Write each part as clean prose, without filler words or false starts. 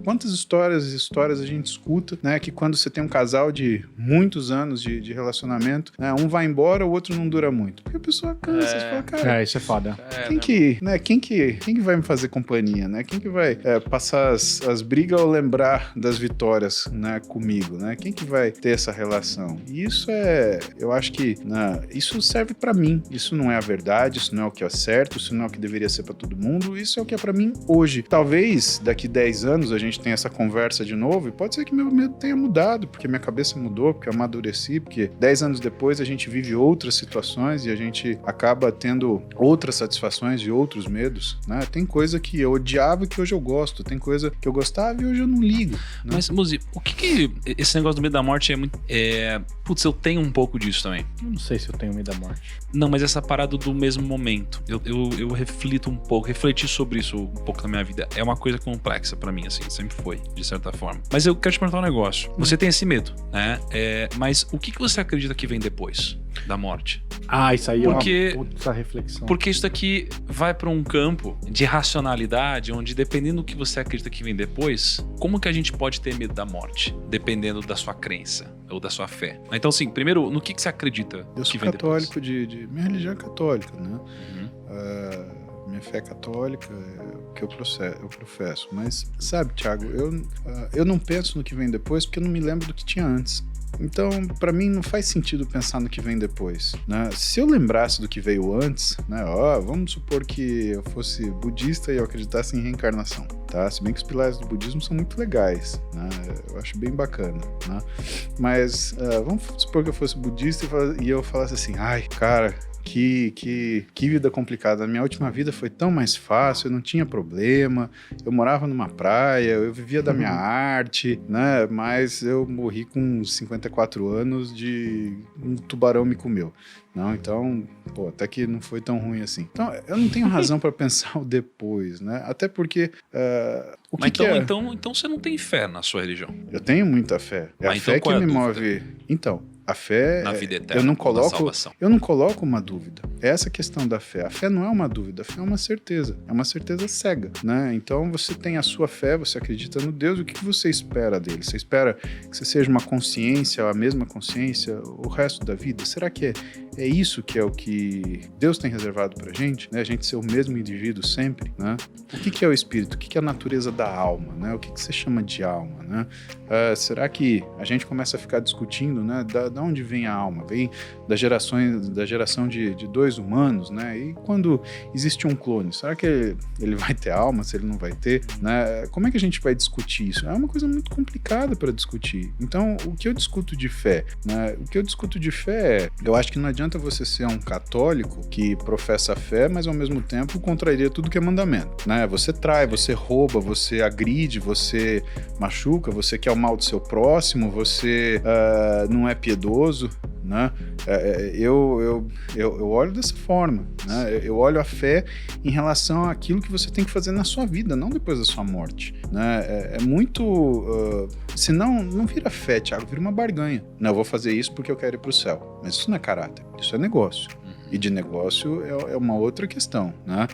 Quantas histórias a gente escuta, né? Que quando você tem um casal de muitos anos de relacionamento, né, um vai embora, o outro não dura muito. Porque a pessoa cansa, você fala, cara... isso é foda. Quem que vai me fazer companhia, né? Quem que vai passar as brigas ou lembrar das vitórias, né, comigo, né? Quem que vai ter essa relação? E isso eu acho que, né, isso serve pra mim. Isso não é a verdade, isso não é o que é certo, isso não é o que deveria ser pra todo mundo, isso é o que é pra mim hoje. Talvez daqui 10 anos a gente tenha essa conversa de novo e pode ser que meu medo tenha mudado, porque minha cabeça mudou, porque eu amadureci, porque 10 anos depois a gente vive outras situações e a gente acaba tendo outras satisfações e outros medos, né? Tem coisa que eu odiava e que hoje eu gosto, tem coisa que eu gostava e hoje eu não ligo, né? Mas, Muzi, o que esse negócio do medo da morte é muito... Putz, eu tenho um pouco disso também. Eu não sei se eu tenho medo da morte. Não, mas essa parada do mesmo momento. Eu reflito um pouco, refleti sobre isso um pouco na minha vida. É uma coisa complexa pra mim, assim, sempre foi, de certa forma. Mas eu quero te perguntar um negócio. Você tem esse medo, né? Mas o que você acredita que vem depois da morte? Isso aí Porque, é uma puta reflexão. Porque isso daqui vai pra um campo de racionalidade, onde dependendo do que você acredita que vem depois, como que a gente pode ter medo da morte? Dependendo da sua crença ou da sua fé. Então, assim, primeiro, no que você acredita eu que sou vem católico depois? minha religião é católica, né? Minha fé é católica, é o que eu professo. Mas, sabe, Thiago, eu não penso no que vem depois porque eu não me lembro do que tinha antes. Então, pra mim, não faz sentido pensar no que vem depois, né? Se eu lembrasse do que veio antes, né? Vamos supor que eu fosse budista e eu acreditasse em reencarnação, tá? Se bem que os pilares do budismo são muito legais, né? Eu acho bem bacana, né? Mas vamos supor que eu fosse budista e eu falasse assim, ai, cara... Que vida complicada. A minha última vida foi tão mais fácil, eu não tinha problema, eu morava numa praia, eu vivia da minha arte, né? Mas eu morri com 54 anos de um tubarão me comeu. Não, então, até que não foi tão ruim assim. Então, eu não tenho razão para pensar o depois, né? Até porque Então você não tem fé na sua religião? Eu tenho muita fé. É a fé que me move. Então, a fé... Na vida eterna, na salvação. Eu não coloco uma dúvida. É essa a questão da fé. A fé não é uma dúvida, a fé é uma certeza. É uma certeza cega, né? Então você tem a sua fé, você acredita no Deus, o que você espera dele? Você espera que você seja uma consciência, a mesma consciência, o resto da vida? Será que é isso que é o que Deus tem reservado pra gente? Né? A gente ser o mesmo indivíduo sempre, né? O que é o espírito? O que é a natureza da alma, né? O que você chama de alma, né? Será que a gente começa a ficar discutindo, né? Da onde vem a alma? Vem da geração de dois humanos, né? E quando existe um clone, será que ele vai ter alma? Se ele não vai ter, né? Como é que a gente vai discutir isso? É uma coisa muito complicada para discutir. Então, o que eu discuto de fé, né? O que eu discuto de fé eu acho que não adianta você ser um católico que professa a fé, mas ao mesmo tempo contraria tudo que é mandamento, né? Você trai, você rouba, você agride, você machuca, você quer o mal do seu próximo, você não é piedoso, né? Eu olho dessa forma, né? Eu olho a fé em relação àquilo que você tem que fazer na sua vida, não depois da sua morte, né? É muito... senão, não vira fé, Thiago, vira uma barganha. Não, eu vou fazer isso porque eu quero ir pro céu. Mas isso não é caráter, isso é negócio. E de negócio é uma outra questão, né?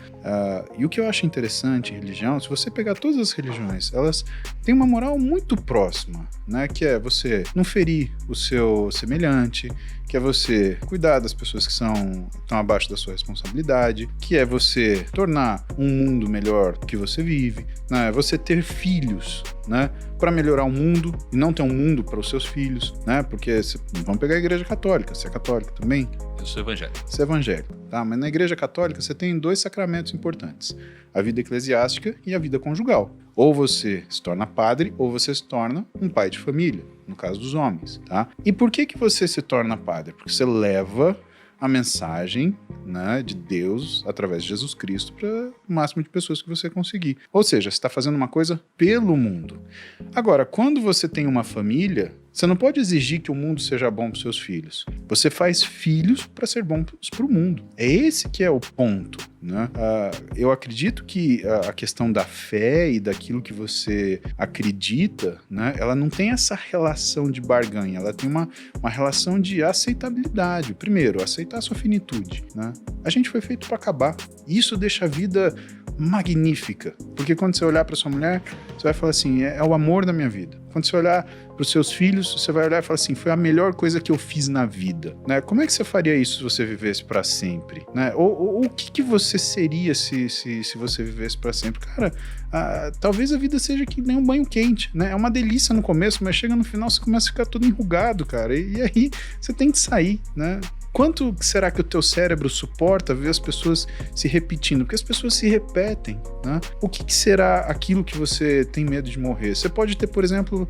E o que eu acho interessante em religião, se você pegar todas as religiões, elas têm uma moral muito próxima, né? Que é você não ferir o seu semelhante, que é você cuidar das pessoas que estão abaixo da sua responsabilidade, que é você tornar um mundo melhor que você vive, né? Você ter filhos, né? Para melhorar o mundo e não ter um mundo para os seus filhos, né? Porque vamos pegar a igreja católica, você é católico também? Eu sou evangélico. Você é evangélico, tá? Mas na igreja católica você tem 2 sacramentos importantes: a vida eclesiástica e a vida conjugal. Ou você se torna padre, ou você se torna um pai de família, no caso dos homens, tá? E por que você se torna padre? Porque você leva a mensagem, né, de Deus através de Jesus Cristo para o máximo de pessoas que você conseguir. Ou seja, você está fazendo uma coisa pelo mundo. Agora, quando você tem uma família, você não pode exigir que o mundo seja bom para os seus filhos. Você faz filhos para ser bom para o mundo. É esse que é o ponto, né? Eu acredito que a questão da fé e daquilo que você acredita, né? Ela não tem essa relação de barganha, ela tem uma relação de aceitabilidade. Primeiro, aceitar a sua finitude, né? A gente foi feito para acabar. Isso deixa a vida magnífica, porque quando você olhar para sua mulher, você vai falar assim, é o amor da minha vida. Quando você olhar para os seus filhos, você vai olhar e falar assim, foi a melhor coisa que eu fiz na vida, né? Como é que você faria isso se você vivesse para sempre, né? Ou o que você seria se você vivesse para sempre? Cara, talvez a vida seja que nem um banho quente, né? É uma delícia no começo, mas chega no final você começa a ficar todo enrugado, cara, e aí você tem que sair, né? Quanto será que o teu cérebro suporta ver as pessoas se repetindo? Porque as pessoas se repetem, né? O que será aquilo que você tem medo de morrer? Você pode ter, por exemplo,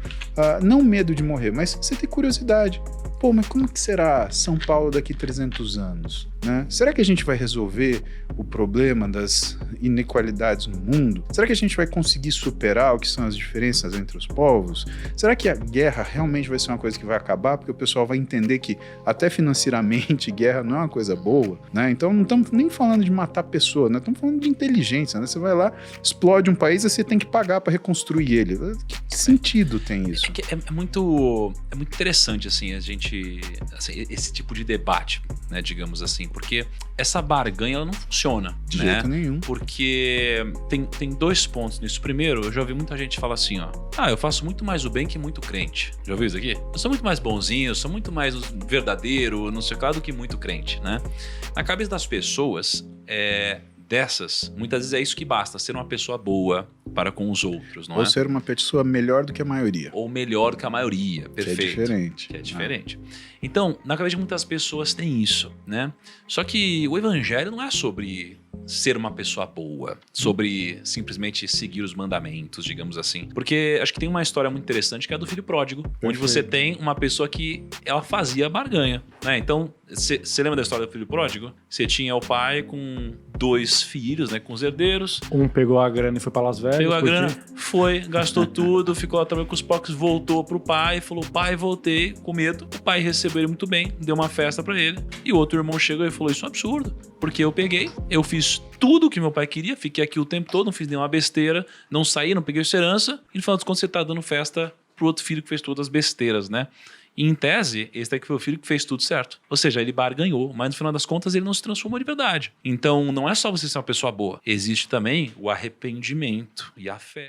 não medo de morrer, mas você tem curiosidade. Pô, mas como que será São Paulo daqui 300 anos? Né? Será que a gente vai resolver o problema das inequalidades no mundo? Será que a gente vai conseguir superar o que são as diferenças entre os povos? Será que a guerra realmente vai ser uma coisa que vai acabar? Porque o pessoal vai entender que até financeiramente guerra não é uma coisa boa, né? Então não estamos nem falando de matar pessoa, né? Estamos falando de inteligência, né? Você vai lá, explode um país e você tem que pagar para reconstruir ele. Que sentido tem isso? É muito interessante, assim, a gente... Assim, esse tipo de debate, né, digamos assim, porque essa barganha ela não funciona, De né? jeito nenhum. Porque tem dois pontos nisso. Primeiro, eu já ouvi muita gente falar assim, ó, eu faço muito mais o bem que muito crente. Já ouviu isso aqui? Eu sou muito mais bonzinho, eu sou muito mais verdadeiro, não sei o que lá, do que muito crente, né? Na cabeça das pessoas, dessas, muitas vezes é isso que basta, ser uma pessoa boa para com os outros, não é? Ou ser uma pessoa melhor do que a maioria. Ou melhor que a maioria, perfeito. Que é diferente. Que é diferente. Então, na cabeça de muitas pessoas tem isso, né? Só que o evangelho não é sobre ser uma pessoa boa, sobre simplesmente seguir os mandamentos, digamos assim. Porque acho que tem uma história muito interessante que é a do filho pródigo, onde você tem uma pessoa que ela fazia barganha, né? Então, você lembra da história do filho pródigo? Você tinha o pai com 2 filhos, né, com os herdeiros. Um pegou a grana e foi pra Las Vegas. Pegou a grana, foi, gastou tudo, ficou lá também com os porcos, voltou pro pai, falou, pai, voltei, com medo. O pai recebeu ele muito bem, deu uma festa pra ele. E o outro irmão chegou e falou, isso é um absurdo, porque eu peguei, eu fiz tudo o que meu pai queria, fiquei aqui o tempo todo, não fiz nenhuma besteira, não saí, não peguei essa herança, e no final dos contos você tá dando festa pro outro filho que fez todas as besteiras, né? E em tese, esse daqui foi o filho que fez tudo certo. Ou seja, ele barganhou, mas no final das contas ele não se transformou de verdade. Então não é só você ser uma pessoa boa, existe também o arrependimento e a fé.